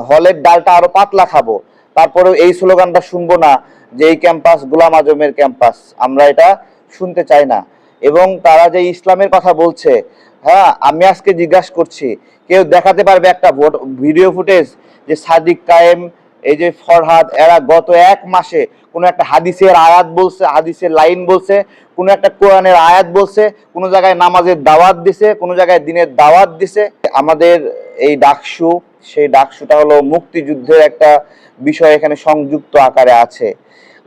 হলের ডালটা আরো পাতলা খাবো, তারপরেও এই স্লোগানটা শুনবো না যে এই ক্যাম্পাস গোলাম আজমের ক্যাম্পাস, আমরা এটা শুনতে চাই না। এবং তারা যে ইসলামের কথা বলছে, হ্যাঁ আমি আজকে জিজ্ঞাসা করছি, কেউ দেখাতে পারবে একটা ভিডিও ফুটেজ যে সাদিক কায়েম, এই যে ফরহাদ, এরা গত এক মাসে কোনো একটা হাদিসের আয়াত বলছে, হাদিসের লাইন বলছে, কোনো একটা কোরআনের আয়াত বলছে, কোনো জায়গায় নামাজের দাওয়াত দিছে, কোনো জায়গায় দিনের দাওয়াত দিছে? আমাদের এই ডাকসু, সেই ডাকসুটা হলো মুক্তিযুদ্ধের একটা বিষয় এখানে সংযুক্ত আকারে আছে।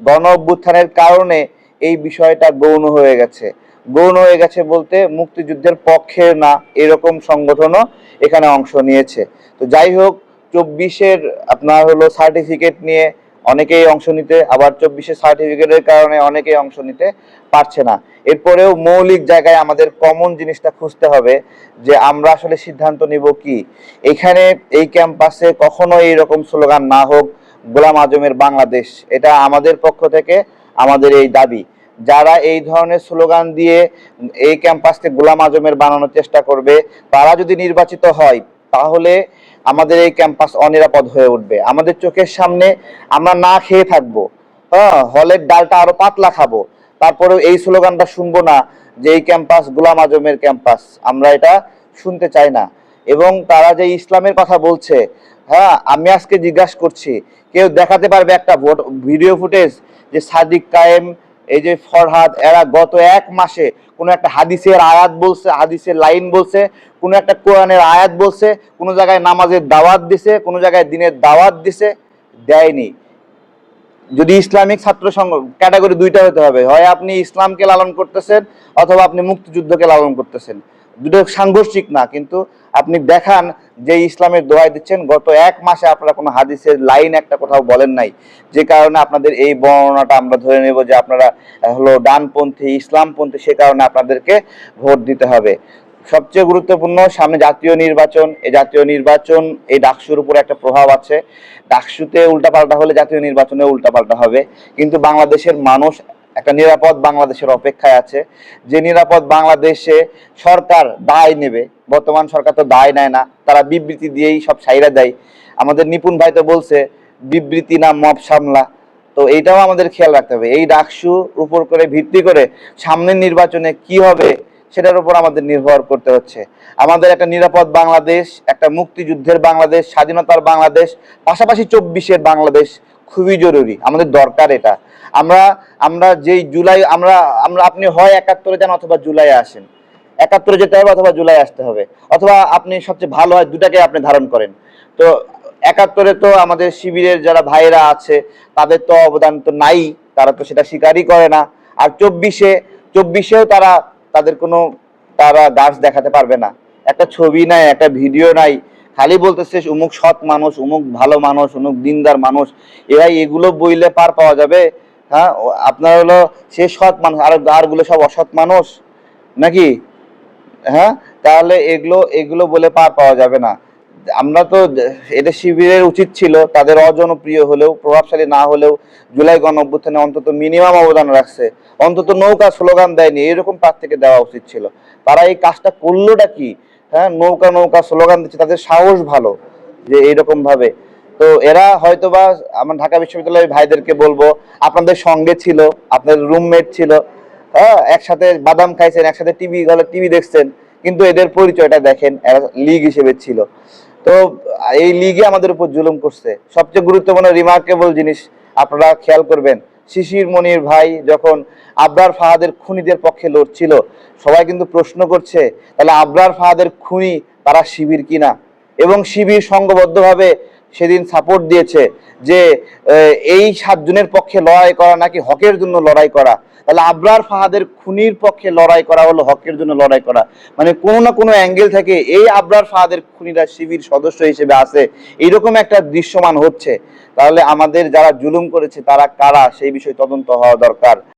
গণ অভ্যুত্থানের কারণে এই বিষয়টা গৌণ হয়ে গেছে। গৌণ হয়ে গেছে বলতে মুক্তিযুদ্ধের পক্ষে না এরকম সংগঠনও এখানে অংশ নিয়েছে। তো যাই হোক, 24-এর আপনার হলো সার্টিফিকেট নিয়ে অনেকেই অংশ নিতে, আবার 24-এর সার্টিফিকেটের কারণে অনেকেই অংশ নিতে পারছে না। এরপরেও মৌলিক জায়গায় আমাদের কমন জিনিসটা খুঁজতে হবে যে আমরা আসলে সিদ্ধান্ত নিব কি। এখানে এই ক্যাম্পাসে কখনো এইরকম স্লোগান না হোক, গোলাম আজমের বাংলাদেশ, এটা আমাদের পক্ষ থেকে আমাদের এই দাবি। যারা এই ধরনের স্লোগান দিয়ে এই ক্যাম্পাসকে গোলাম আজমের বানানোর চেষ্টা করবে, তারা যদি নির্বাচিত হয় তাহলে আমাদের এই ক্যাম্পাস অনিরাপদ হয়ে উঠবে। আমাদের চোখের সামনে আমরা না খেয়ে থাকবো, হ্যাঁ হলের ডালটা আরো পাতলা খাবো, তারপরেও এই স্লোগানটা শুনবো না যে এই ক্যাম্পাস গোলাম আজমের ক্যাম্পাস, আমরা এটা শুনতে চাই না। এবং তারা যে ইসলামের কথা বলছে, হ্যাঁ আমি আজকে জিজ্ঞাসা করছি, কেউ দেখাতে পারবে একটা ভিডিও ফুটেজ যে সাদিক কায়েম, এই যে ফরহাদ, এরা গত এক মাসে কোনো একটা হাদিসের আয়াত বলছে, হাদিসের লাইন বলছে, কোনো একটা কোরআনের আয়াত বলছে, কোনো জায়গায় নামাজের দাওয়াত দিছে, কোনো জায়গায় দিনের দাওয়াত দিছে? দেয়নি। যদি ইসলামিক ছাত্র সংঘ ক্যাটাগরি দুইটা হতে হবে, হয় আপনি ইসলামকে লালন করতেছেন অথবা আপনি মুক্তিযুদ্ধকে লালন করতেছেন, দুটো সাংঘর্ষিক না। কিন্তু আপনি দেখান যে ইসলামের দোহাই দিচ্ছেন, গত এক মাসে আপনারা কোনো হাদিসের লাইন একটা কোথাও বলেন নাই, যে কারণে আপনাদের এই বর্ণনাটা আমরা ধরে নেব যে আপনারা হলো ডানপন্থী, ইসলামপন্থী, সে কারণে আপনাদেরকে ভোট দিতে হবে। সবচেয়ে গুরুত্বপূর্ণ, সামনে জাতীয় নির্বাচন, এই জাতীয় নির্বাচন এই ডাকসুর উপরে একটা প্রভাব আছে। ডাকসুতে উল্টাপাল্টা হলে জাতীয় নির্বাচনে উল্টাপাল্টা হবে। কিন্তু বাংলাদেশের মানুষ একটা নিরাপদ বাংলাদেশের অপেক্ষায় আছে, যে নিরাপদ বাংলাদেশে সরকার দায় নেবে। বর্তমান সরকার তো দায় নেয় না, তারা বিবৃতি দিয়েই সব সাইরা দেয়। আমাদের নিপুণ ভাই তো বলছে বিবৃতি না মব সামলা। তো এইটাও আমাদের খেয়াল রাখতে হবে। এই ডাকসুর উপর করে ভিত্তি করে সামনের নির্বাচনে কি হবে সেটার উপর আমাদের নির্ভর করতে হচ্ছে। আমাদের একটা নিরাপদ বাংলাদেশ, একটা মুক্তিযুদ্ধের বাংলাদেশ, স্বাধীনতার বাংলাদেশ, পাশাপাশি 24-এর বাংলাদেশ খুবই জরুরি, আমাদের দরকার এটা। আমরা আমরা যেই জুলাই, আমরা আমরা আপনি হয় 71-এ যান অথবা জুলাই আসেন, 71-এ যেতে হবে অথবা জুলাই আসতে হবে, অথবা আপনি সবচেয়ে ভালো হয় দুটাকে আপনি ধারণ করেন। তো 71-এ তো আমাদের শিবিরের যারা ভাইরা আছে তাদের তো অবদান তো নাই, তারা তো সেটা স্বীকারই করে না। আর 24-এও তারা তাদের কোনো তারা গাছ দেখাতে পারবে না, একটা ছবি নাই, একটা ভিডিও নাই, খালি বলতেছে অমুক সৎ মানুষ, অমুক ভালো মানুষ, অমুক দিনদার মানুষ। এরাই এগুলো বইলে পার পাওয়া যাবে? হ্যাঁ, আপনার হলো সে সৎ মানুষ আর আরগুলো সব অসৎ মানুষ নাকি? হ্যাঁ, তাহলে এগুলো এগুলো বলে পার পাওয়া যাবে না। আমরা তো, এটা শিবিরের উচিত ছিল তাদের অজনপ্রিয় হলেও, প্রভাবশালী না হলেও জুলাই গণ অভ্যুত্থানে অন্তত মিনিমাম অবদান রাখছে, অন্তত নৌকা স্লোগান দেয়নি, এরকম তার থেকে দেওয়া উচিত ছিল। তারা এই কাজটা করলোটা কি? হ্যাঁ, নৌকা নৌকা স্লোগান দিচ্ছে, তাদের সাহস ভালো যে এইরকম ভাবে। তো এরা হয়তোবা, আমার ঢাকা বিশ্ববিদ্যালয়ের ভাইদেরকে বলবো, আপনাদের সঙ্গে ছিল, আপনাদের রুমমেট ছিল, হ্যাঁ একসাথে বাদাম খাইছেন, একসাথে টিভি দেখছেন, কিন্তু এদের পরিচয়টা দেখেন, এরা লীগ হিসেবে ছিল। তো এই লিগে আমাদের উপর জুলুম করছে। সবচেয়ে গুরুত্বপূর্ণ রিমার্কেবল জিনিস আপনারা খেয়াল করবেন, শিশির মনির ভাই যখন আবরার ফাহাদের খুনিদের পক্ষে লড়ছিল, সবাই কিন্তু প্রশ্ন করছে তাহলে আবরার ফাহাদের খুনি তারা শিবির কিনা, এবং শিবির সংঘবদ্ধভাবে সেদিন সাপোর্ট দিয়েছে যে এই 7 জনের পক্ষে লড়াই করা নাকি হকের জন্য লড়াই করা। তাহলে আবরার ফাহাদের খুনির পক্ষে লড়াই করা হলো হকের জন্য লড়াই করা, মানে কোনো না কোনো অ্যাঙ্গেল থেকে এই আবরার ফাহাদের খুনিরা শিবির সদস্য হিসেবে আছে, এইরকম একটা দৃশ্যমান হচ্ছে। তাহলে আমাদের যারা জুলুম করেছে তারা কারা সেই বিষয়ে তদন্ত হওয়া দরকার।